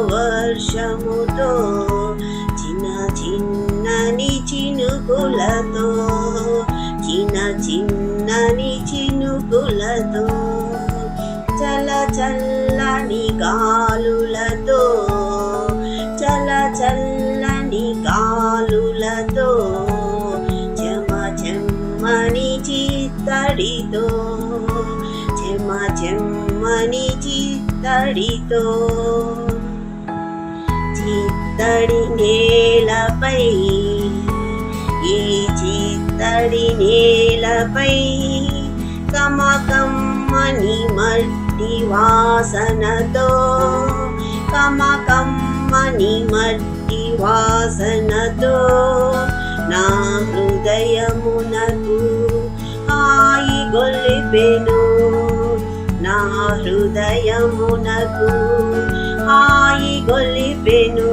వర్షముతో చిన్న చిన్నని చినుకులతో చిన్న చిన్నని చినుకులతో చల్ల చల్లని గాలులతో చల్ల చల్లని గాలులతో చెమ చెమ్మని చిత్తడితో చెమ చెమ్మని చిత్తడితో చిత్తడి నేలపై ఈ చిత్తడి నేలపై కమకమ్మని మట్టి వాసనతో కమకమ్మని మట్టి వాసనతో నా హృదయమునకు హాయి గొలిపెను నా హృదయమునకు హాయి గొలిపెను